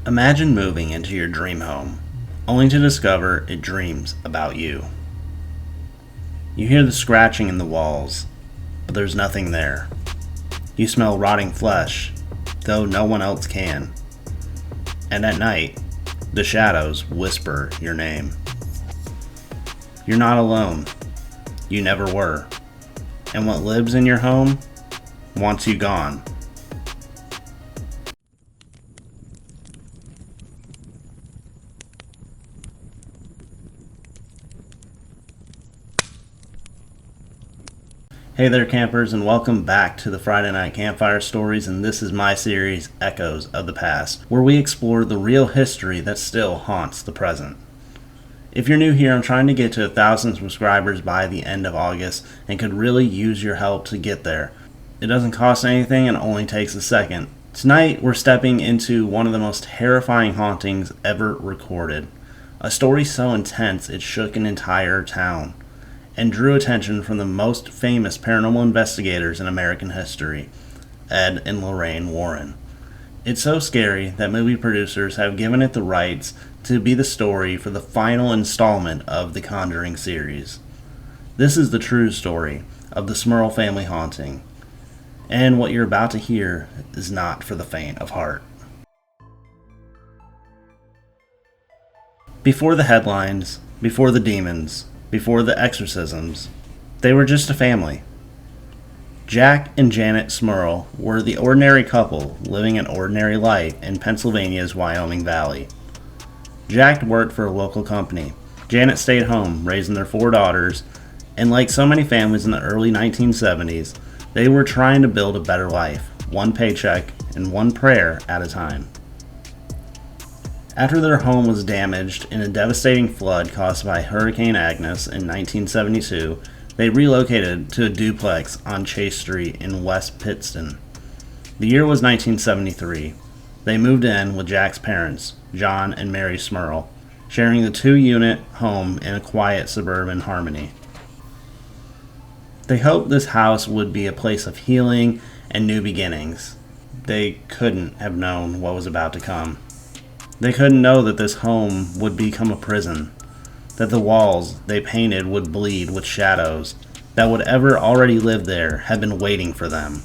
Imagine moving into your dream home, only to discover it dreams about you. You hear the scratching in the walls, but there's nothing there. You smell rotting flesh, though no one else can. And at night, the shadows whisper your name. You're not alone. You never were. And what lives in your home wants you gone. Hey there, campers, and welcome back to the Friday Night Campfire Stories, and this is my series, Echoes of the Past, where we explore the real history that still haunts the present. If you're new here, I'm trying to get to 1,000 subscribers by the end of August, and could really use your help to get there. It doesn't cost anything and only takes a second. Tonight, we're stepping into one of the most terrifying hauntings ever recorded. A story so intense it shook an entire town, and drew attention from the most famous paranormal investigators in American history, Ed and Lorraine Warren. It's so scary that movie producers have given it the rights to be the story for the final installment of the Conjuring series. This is the true story of the Smurl Family Haunting, and what you're about to hear is not for the faint of heart. Before the headlines, before the demons, before the exorcisms, they were just a family. Jack and Janet Smurl were the ordinary couple living an ordinary life in Pennsylvania's Wyoming Valley. Jack worked for a local company. Janet stayed home, raising their 4 daughters, and like so many families in the early 1970s, they were trying to build a better life, one paycheck and one prayer at a time. After their home was damaged in a devastating flood caused by Hurricane Agnes in 1972, they relocated to a duplex on Chase Street in West Pittston. The year was 1973. They moved in with Jack's parents, John and Mary Smurl, sharing the 2-unit home in a quiet suburban harmony. They hoped this house would be a place of healing and new beginnings. They couldn't have known what was about to come. They couldn't know that this home would become a prison, that the walls they painted would bleed with shadows, that whatever already lived there had been waiting for them.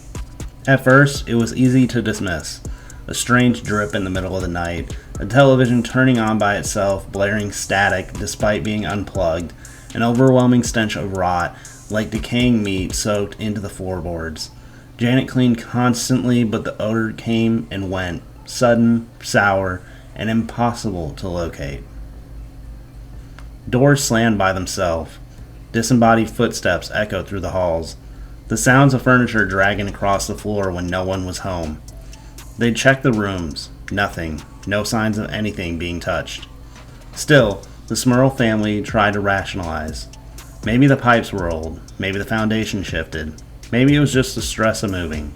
At first, it was easy to dismiss. A strange drip in the middle of the night, a television turning on by itself, blaring static despite being unplugged, an overwhelming stench of rot, like decaying meat soaked into the floorboards. Janet cleaned constantly, but the odor came and went, sudden, sour, and impossible to locate. Doors slammed by themselves. Disembodied footsteps echoed through the halls. The sounds of furniture dragging across the floor when no one was home. They checked the rooms. Nothing. No signs of anything being touched. Still, the Smurl family tried to rationalize. Maybe the pipes were old. Maybe the foundation shifted. Maybe it was just the stress of moving.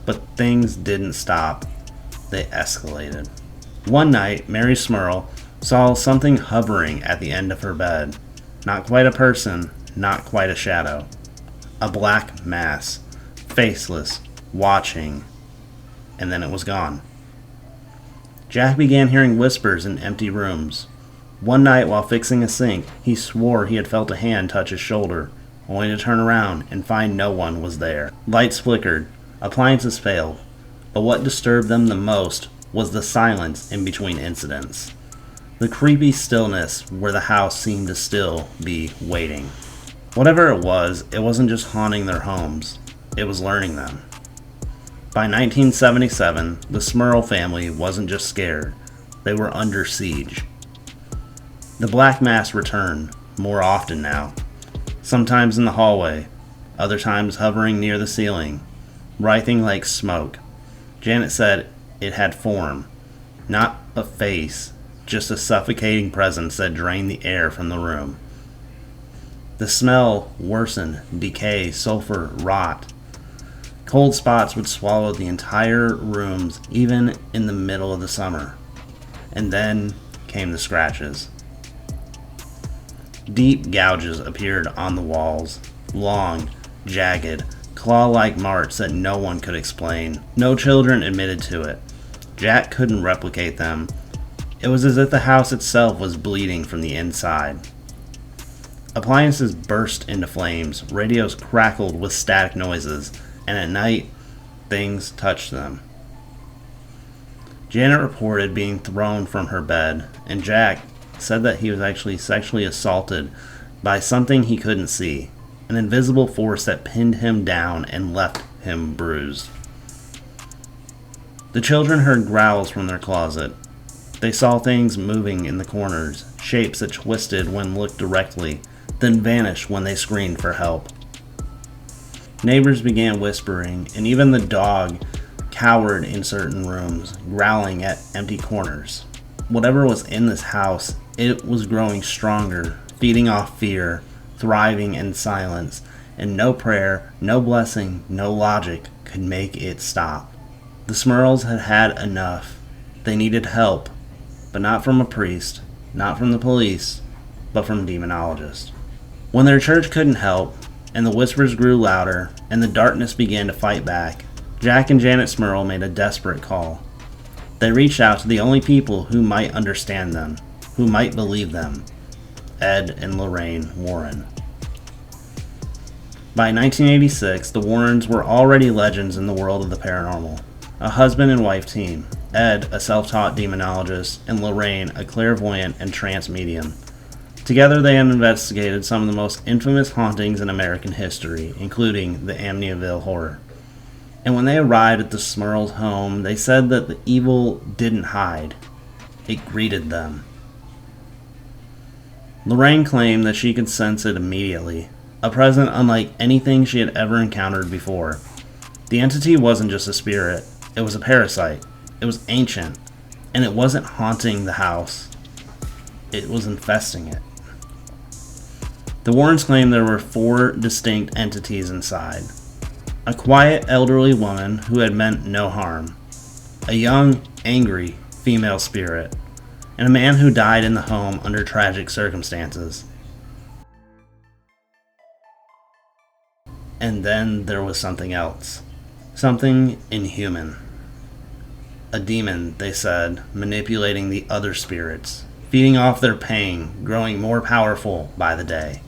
But things didn't stop. They escalated. One night, Mary Smurl saw something hovering at the end of her bed. Not quite a person, not quite a shadow. A black mass, faceless, watching, and then it was gone. Jack began hearing whispers in empty rooms. One night, while fixing a sink, he swore he had felt a hand touch his shoulder, only to turn around and find no one was there. Lights flickered, appliances failed, but what disturbed them the most was the silence in between incidents. The creepy stillness where the house seemed to still be waiting. Whatever it wasn't just haunting their homes, it was learning them. By 1977, the Smurl family wasn't just scared, they were under siege. The black mass returned, more often now. Sometimes in the hallway, other times hovering near the ceiling, writhing like smoke. Janet said it had form, not a face, just a suffocating presence that drained the air from the room. The smell worsened, decay, sulfur, rot. Cold spots would swallow the entire rooms, even in the middle of the summer. And then came the scratches. Deep gouges appeared on the walls, long, jagged, claw-like marks that no one could explain. No children admitted to it. Jack couldn't replicate them. It was as if the house itself was bleeding from the inside. Appliances burst into flames, radios crackled with static noises, and at night, things touched them. Janet reported being thrown from her bed, and Jack said that he was actually sexually assaulted by something he couldn't see, an invisible force that pinned him down and left him bruised. The children heard growls from their closet. They saw things moving in the corners, shapes that twisted when looked directly, then vanished when they screamed for help. Neighbors began whispering, and even the dog cowered in certain rooms, growling at empty corners. Whatever was in this house, it was growing stronger, feeding off fear, thriving in silence, and no prayer, no blessing, no logic could make it stop. The Smurls had had enough. They needed help, but not from a priest, not from the police, but from demonologists. When their church couldn't help, and the whispers grew louder, and the darkness began to fight back, Jack and Janet Smurl made a desperate call. They reached out to the only people who might understand them, who might believe them: Ed and Lorraine Warren. By 1986, the Warrens were already legends in the world of the paranormal. A husband and wife team, Ed, a self-taught demonologist, and Lorraine, a clairvoyant and trance medium. Together they had investigated some of the most infamous hauntings in American history, including the Amityville Horror. And when they arrived at the Smurls' home, they said that the evil didn't hide. It greeted them. Lorraine claimed that she could sense it immediately, a presence unlike anything she had ever encountered before. The entity wasn't just a spirit, it was a parasite. It was ancient, and it wasn't haunting the house. It was infesting it. The Warrens claimed there were 4 distinct entities inside. A quiet, elderly woman who had meant no harm. A young, angry female spirit. And a man who died in the home under tragic circumstances. And then there was something else. Something inhuman. A demon, they said, manipulating the other spirits, feeding off their pain, growing more powerful by the day.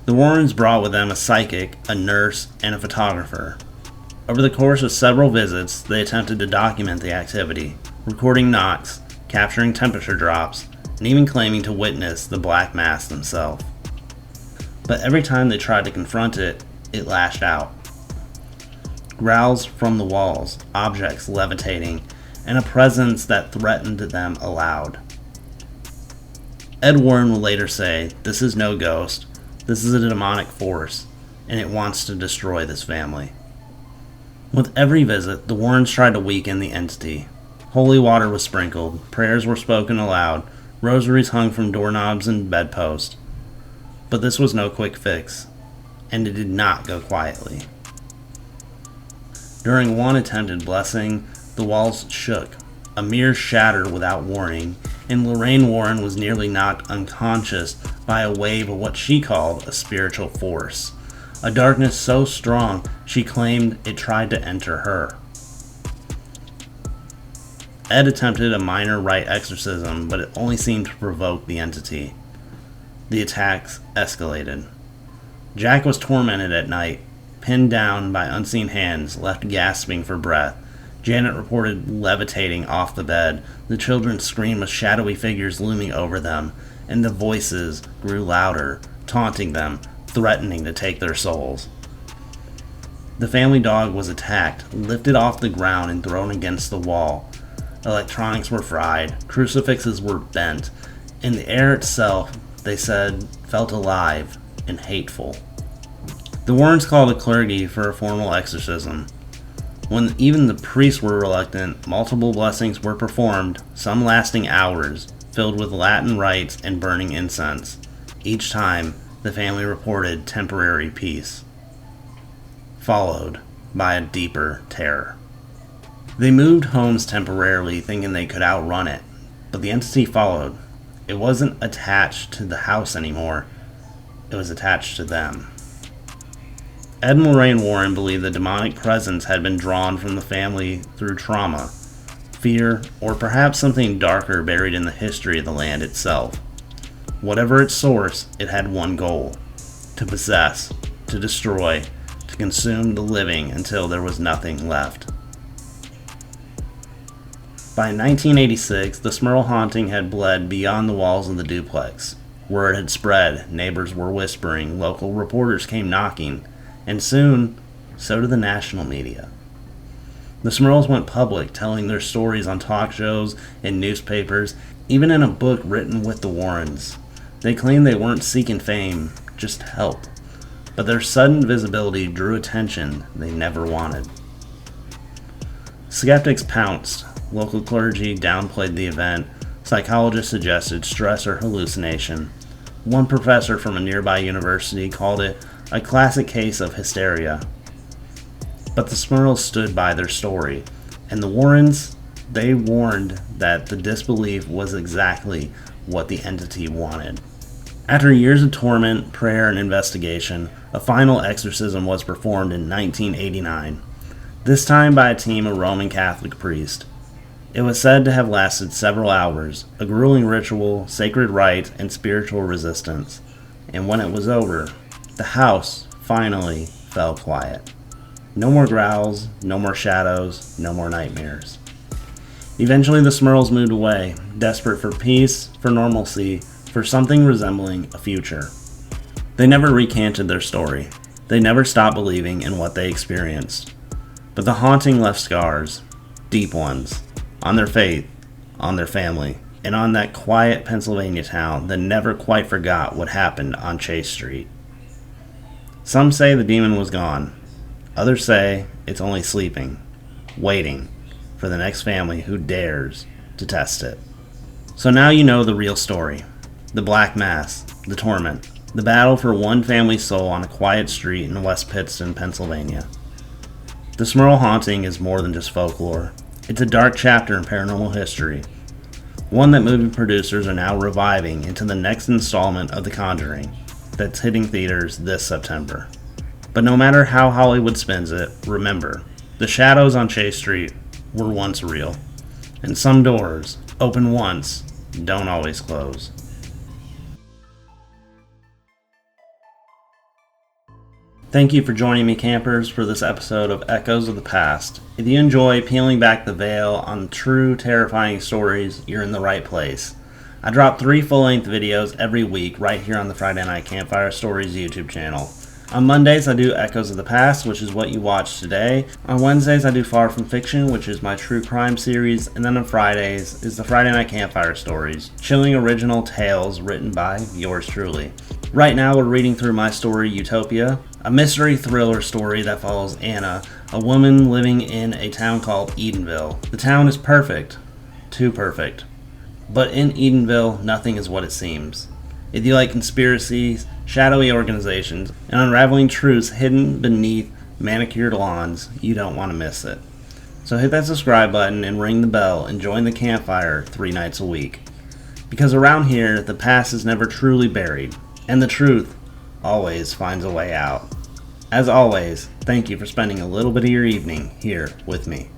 The Warrens brought with them a psychic, a nurse, and a photographer. Over the course of several visits, they attempted to document the activity, recording knocks, capturing temperature drops, and even claiming to witness the black mass themselves. But every time they tried to confront it, it lashed out. Growls from the walls, objects levitating, and a presence that threatened them aloud. Ed Warren will later say, "This is no ghost. This is a demonic force, and it wants to destroy this family." With every visit, the Warrens tried to weaken the entity. Holy water was sprinkled, prayers were spoken aloud, rosaries hung from doorknobs and bedposts. But this was no quick fix, and it did not go quietly. During one attempted blessing, the walls shook, a mirror shattered without warning, and Lorraine Warren was nearly knocked unconscious by a wave of what she called a spiritual force, a darkness so strong she claimed it tried to enter her. Ed attempted a minor rite exorcism, but it only seemed to provoke the entity. The attacks escalated. Jack was tormented at night, pinned down by unseen hands, left gasping for breath. Janet reported levitating off the bed. The children screamed with shadowy figures looming over them, and the voices grew louder, taunting them, threatening to take their souls. The family dog was attacked, lifted off the ground and thrown against the wall. Electronics were fried, crucifixes were bent, and the air itself, they said, felt alive and hateful. The Warrens called a clergy for a formal exorcism. When even the priests were reluctant, multiple blessings were performed, some lasting hours, filled with Latin rites and burning incense. Each time, the family reported temporary peace, followed by a deeper terror. They moved homes temporarily, thinking they could outrun it, but the entity followed. It wasn't attached to the house anymore, it was attached to them. Ed and Lorraine Warren believed the demonic presence had been drawn from the family through trauma, fear, or perhaps something darker buried in the history of the land itself. Whatever its source, it had one goal: to possess, to destroy, to consume the living until there was nothing left. By 1986, the Smurl haunting had bled beyond the walls of the duplex. Word had spread, neighbors were whispering, local reporters came knocking, and soon, so did the national media. The Smurls went public, telling their stories on talk shows, in newspapers, even in a book written with the Warrens. They claimed they weren't seeking fame, just help. But their sudden visibility drew attention they never wanted. Skeptics pounced. Local clergy downplayed the event. Psychologists suggested stress or hallucination. One professor from a nearby university called it a classic case of hysteria. But the Smurls stood by their story, and the Warrens, they warned that the disbelief was exactly what the entity wanted. After years of torment, prayer, and investigation, a final exorcism was performed in 1989, this time by a team of Roman Catholic priests. It was said to have lasted several hours, a grueling ritual, sacred rite, and spiritual resistance. And when it was over, the house finally fell quiet. No more growls, no more shadows, no more nightmares. Eventually the Smurls moved away, desperate for peace, for normalcy, for something resembling a future. They never recanted their story. They never stopped believing in what they experienced. But the haunting left scars, deep ones, on their faith, on their family, and on that quiet Pennsylvania town that never quite forgot what happened on Chase Street. Some say the demon was gone. Others say it's only sleeping, waiting for the next family who dares to test it. So now you know the real story. The Black Mass, the torment, the battle for one family's soul on a quiet street in West Pittston, Pennsylvania. The Smurl haunting is more than just folklore. It's a dark chapter in paranormal history, one that movie producers are now reviving into the next installment of The Conjuring that's hitting theaters this September. But no matter how Hollywood spins it, remember, the shadows on Chase Street were once real, and some doors, open once, don't always close. Thank you for joining me, campers, for this episode of Echoes of the Past. If you enjoy peeling back the veil on true terrifying stories, you're in the right place. I drop 3 full-length videos every week right here on the Friday Night Campfire Stories YouTube channel. On Mondays, I do Echoes of the Past, which is what you watched today. On Wednesdays, I do Far From Fiction, which is my true crime series. And then on Fridays is the Friday Night Campfire Stories, chilling original tales written by yours truly. Right now, we're reading through my story, Utopia, a mystery thriller story that follows Anna, a woman living in a town called Edenville. The town is perfect. Too perfect. But in Edenville, nothing is what it seems. If you like conspiracies, shadowy organizations, and unraveling truths hidden beneath manicured lawns, you don't want to miss it. So hit that subscribe button and ring the bell and join the campfire 3 nights a week. Because around here, the past is never truly buried, and the truth always finds a way out. As always, thank you for spending a little bit of your evening here with me.